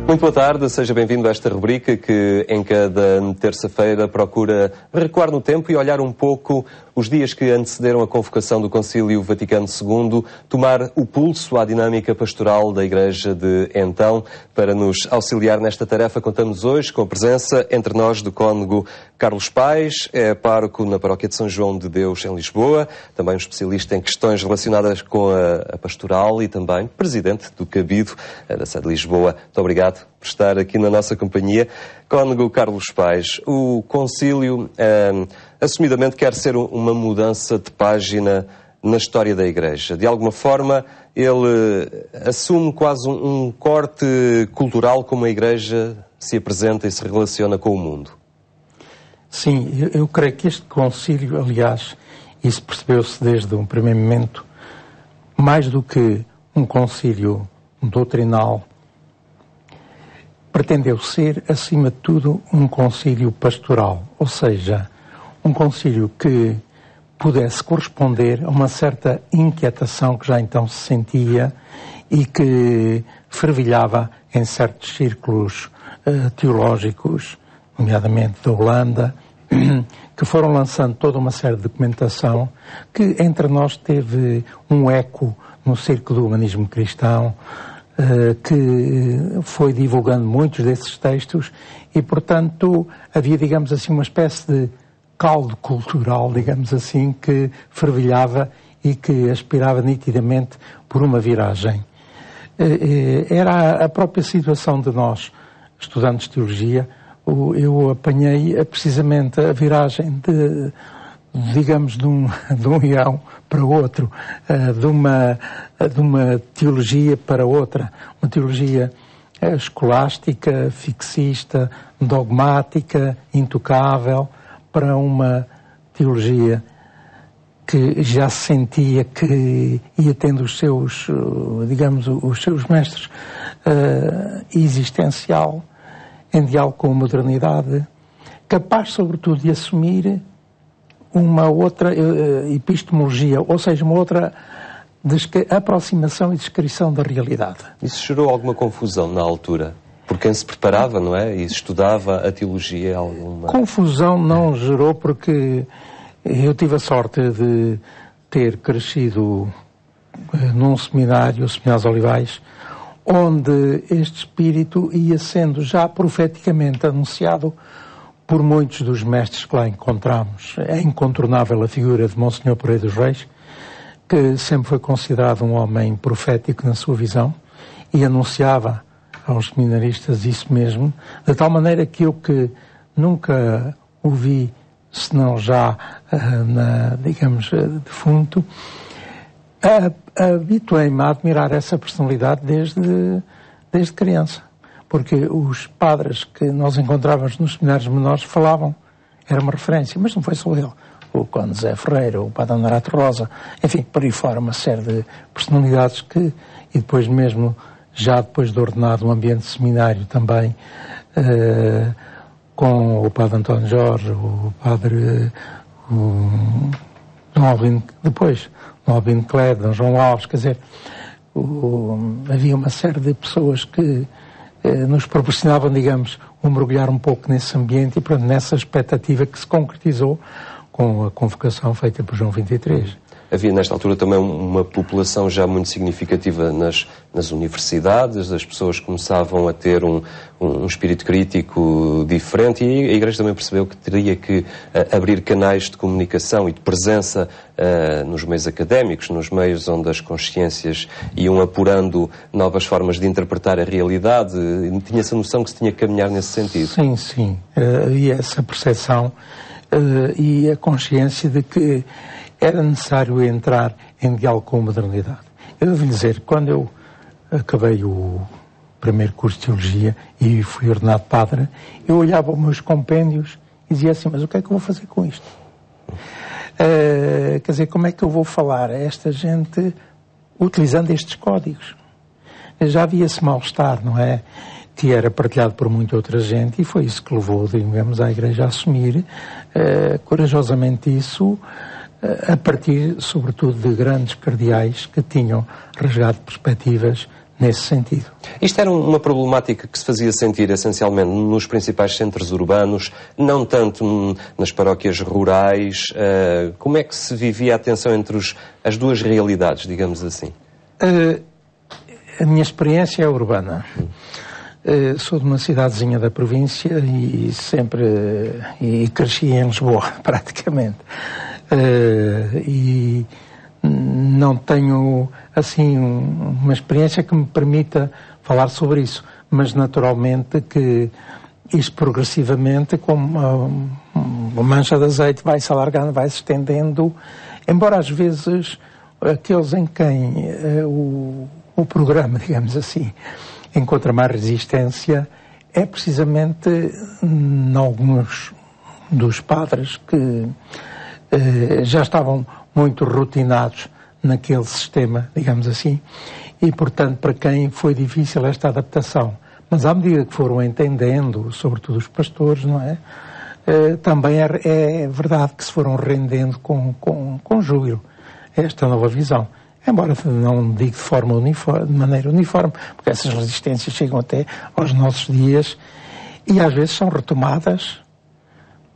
Muito boa tarde, seja bem-vindo a esta rubrica que em cada terça-feira procura recuar no tempo e olhar um pouco os dias que antecederam a convocação do Concílio Vaticano II, tomar o pulso à dinâmica pastoral da Igreja de então. Para nos auxiliar nesta tarefa, contamos hoje com a presença entre nós do cônego Carlos Paes, é pároco na Paróquia de São João de Deus em Lisboa, também um especialista em questões relacionadas com a pastoral e também presidente do Cabido da sede de Lisboa. Muito obrigado por estar aqui na nossa companhia. Cônego Carlos Paes, o Concílio assumidamente quer ser uma mudança de página na história da Igreja. De alguma forma, ele assume quase um corte cultural como a Igreja se apresenta e se relaciona com o mundo. Sim, eu creio que este concílio, aliás, isso percebeu-se desde um primeiro momento, mais do que um concílio doutrinal, pretendeu ser, acima de tudo, um concílio pastoral, ou seja, um concílio que pudesse corresponder a uma certa inquietação que já então se sentia e que fervilhava em certos círculos teológicos, nomeadamente da Holanda, que foram lançando toda uma série de documentação que entre nós teve um eco no círculo do humanismo cristão, que foi divulgando muitos desses textos e, portanto, havia, digamos assim, uma espécie de caldo cultural, digamos assim, que fervilhava e que aspirava nitidamente por uma viragem. Era a própria situação de nós, estudantes de teologia. Eu apanhei precisamente a viragem de, digamos, de um ião para outro, de uma teologia para outra, uma teologia escolástica, fixista, dogmática, intocável, para uma teologia que já se sentia que ia tendo os seus, digamos, os seus mestres existencial, em diálogo com a modernidade, capaz, sobretudo, de assumir uma outra epistemologia, ou seja, uma outra aproximação e descrição da realidade. Isso gerou alguma confusão na altura? Por quem se preparava, não é? E estudava a teologia alguma... Confusão não gerou, porque eu tive a sorte de ter crescido num seminário, o Seminário dos Olivais, onde este espírito ia sendo já profeticamente anunciado por muitos dos mestres que lá encontramos. É incontornável a figura de Monsenhor Pereira dos Reis, que sempre foi considerado um homem profético na sua visão e anunciava aos seminaristas isso mesmo, de tal maneira que eu, que nunca o vi, senão já, digamos, defunto, habituei-me a admirar essa personalidade desde criança. Porque os padres que nós encontrávamos nos seminários menores falavam, era uma referência, mas não foi só ele. O Conde Zé Ferreira, o Padre Andarato Rosa, enfim, por aí fora uma série de personalidades que, e depois mesmo, já depois de ordenado um ambiente de seminário também, com o Padre António Jorge, o Padre Dom Albino, depois, Dom Albino Clede, Dom João Alves, quer dizer, havia uma série de pessoas que nos proporcionavam, digamos, mergulhar um pouco nesse ambiente e, portanto, nessa expectativa que se concretizou com a convocação feita por João XXIII. Havia, nesta altura, também uma população já muito significativa nas universidades, as pessoas começavam a ter um espírito crítico diferente e a Igreja também percebeu que teria que abrir canais de comunicação e de presença nos meios académicos, nos meios onde as consciências iam apurando novas formas de interpretar a realidade. Tinha-se a noção que se tinha que caminhar nesse sentido. Sim, sim. E essa percepção e a consciência de que era necessário entrar em diálogo com a modernidade. Eu devo dizer, quando eu acabei o primeiro curso de Teologia e fui ordenado padre, eu olhava os meus compêndios e dizia assim, mas o que é que eu vou fazer com isto? Quer dizer, como é que eu vou falar a esta gente utilizando estes códigos? Já havia esse mal-estar, não é? Que era partilhado por muita outra gente e foi isso que levou, digamos, a Igreja a assumir corajosamente isso, a partir, sobretudo, de grandes cardeais que tinham rasgado perspectivas nesse sentido. Isto era uma problemática que se fazia sentir essencialmente nos principais centros urbanos, não tanto nas paróquias rurais. Como é que se vivia a tensão entre as duas realidades, digamos assim? A minha experiência é urbana. Sou de uma cidadezinha da província e cresci em Lisboa, praticamente. E não tenho, assim, uma experiência que me permita falar sobre isso. Mas, naturalmente, que isto progressivamente, como uma mancha de azeite, vai-se alargando, vai-se estendendo, embora às vezes aqueles em quem o programa, digamos assim, encontra mais resistência, é precisamente em alguns dos padres que já estavam muito rotinados naquele sistema, digamos assim, e, portanto, para quem foi difícil esta adaptação. Mas à medida que foram entendendo, sobretudo os pastores, não é? Também é verdade que se foram rendendo com júbilo a esta nova visão. Embora não digo de maneira uniforme, porque essas resistências chegam até aos nossos dias e às vezes são retomadas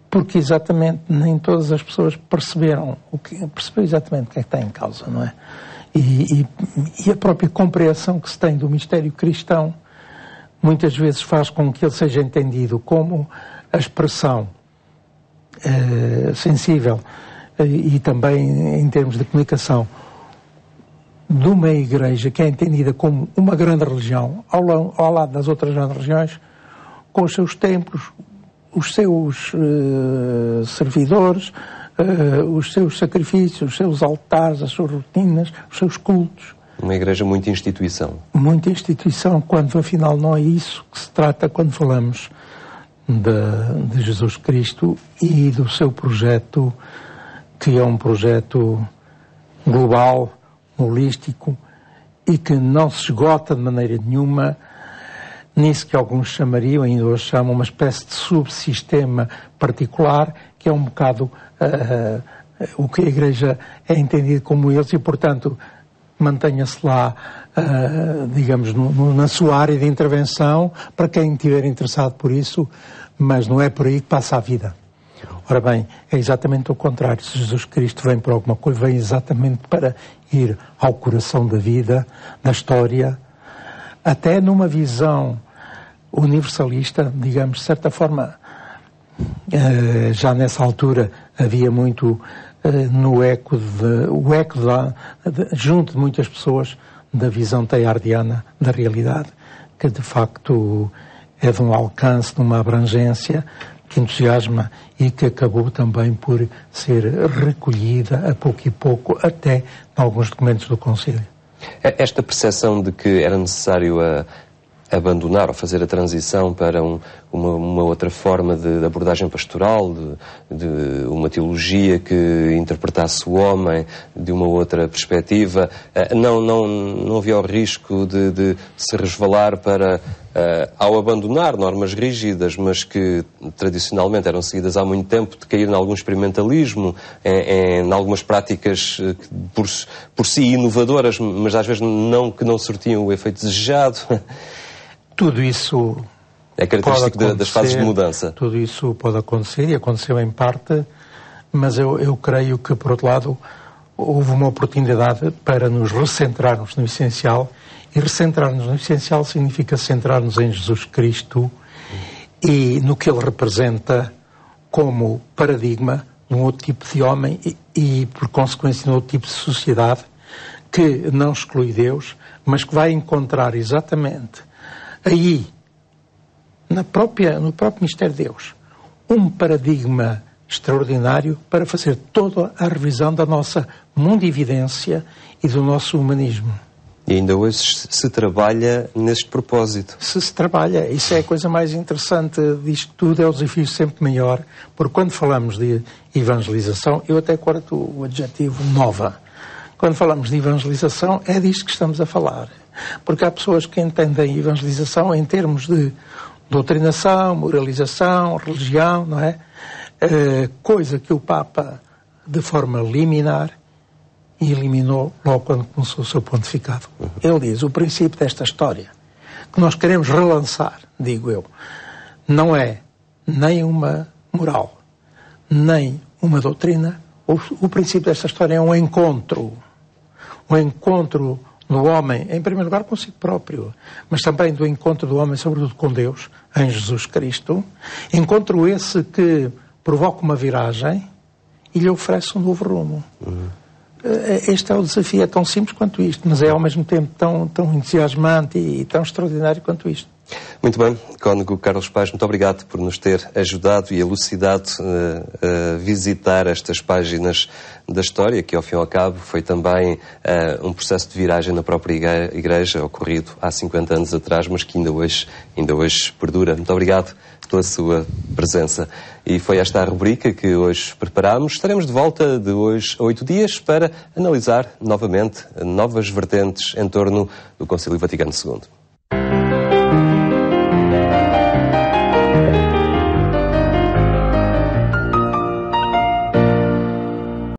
porque exatamente nem todas as pessoas perceberam exatamente o que é que está em causa, não é? E a própria compreensão que se tem do mistério cristão muitas vezes faz com que ele seja entendido como a expressão sensível e também em termos de comunicação de uma igreja que é entendida como uma grande religião ao lado das outras grandes religiões, com os seus templos, os seus servidores, os seus sacrifícios, os seus altares, as suas rotinas, os seus cultos. Uma igreja muito instituição. Muita instituição, quando afinal não é isso que se trata quando falamos de Jesus Cristo e do seu projeto, que é um projeto global, holístico e que não se esgota de maneira nenhuma nisso que alguns chamariam, ainda hoje chamam, uma espécie de subsistema particular, que é um bocado o que a Igreja é entendida como eles e, portanto, mantenha-se lá, digamos, na sua área de intervenção, para quem estiver interessado por isso, mas não é por aí que passa a vida. Ora bem, é exatamente o contrário. Se Jesus Cristo vem por alguma coisa, vem exatamente para ir ao coração da vida, da história, até numa visão universalista, digamos, de certa forma, já nessa altura havia muito junto de muitas pessoas, da visão teilhardiana da realidade, que de facto é de um alcance, de uma abrangência que entusiasma e que acabou também por ser recolhida a pouco e pouco até em alguns documentos do Concílio. Esta percepção de que era necessário abandonar ou fazer a transição para uma outra forma de abordagem pastoral, de uma teologia que interpretasse o homem de uma outra perspectiva, não havia o risco de se resvalar para, ao abandonar normas rígidas, mas que tradicionalmente eram seguidas há muito tempo, de cair em algum experimentalismo, em algumas práticas por si inovadoras, mas às vezes que não surtiam o efeito desejado. Tudo isso é característico das fases de mudança. Tudo isso pode acontecer e aconteceu em parte, mas eu creio que, por outro lado, houve uma oportunidade para nos recentrarmos no essencial, e recentrarmos no essencial significa centrar-nos em Jesus Cristo e no que ele representa como paradigma de um outro tipo de homem e por consequência, de um outro tipo de sociedade que não exclui Deus, mas que vai encontrar exatamente aí, no próprio mistério de Deus, um paradigma extraordinário para fazer toda a revisão da nossa mundividência e do nosso humanismo. E ainda hoje se trabalha neste propósito. Se trabalha, isso é a coisa mais interessante disto tudo, é o desafio sempre maior, porque quando falamos de evangelização, eu até corto o adjetivo nova. Quando falamos de evangelização, é disto que estamos a falar. Porque há pessoas que entendem evangelização em termos de doutrinação, moralização, religião, não é? Coisa que o Papa, de forma liminar e eliminou logo quando começou o seu pontificado. Ele diz, o princípio desta história, que nós queremos relançar, digo eu, não é nem uma moral, nem uma doutrina. O princípio desta história é um encontro do homem, em primeiro lugar, consigo próprio, mas também do encontro do homem, sobretudo com Deus, em Jesus Cristo. Encontro esse que provoca uma viragem e lhe oferece um novo rumo. Este é o desafio, é tão simples quanto isto, mas é ao mesmo tempo tão entusiasmante e tão extraordinário quanto isto. Muito bem, Cônego Carlos Paes, muito obrigado por nos ter ajudado e elucidado a visitar estas páginas da história, que ao fim e ao cabo foi também um processo de viragem na própria Igreja, ocorrido há 50 anos atrás, mas que ainda hoje perdura. Muito obrigado pela sua presença. E foi esta a rubrica que hoje preparámos. Estaremos de volta de hoje a 8 dias para analisar novamente novas vertentes em torno do Concílio Vaticano II.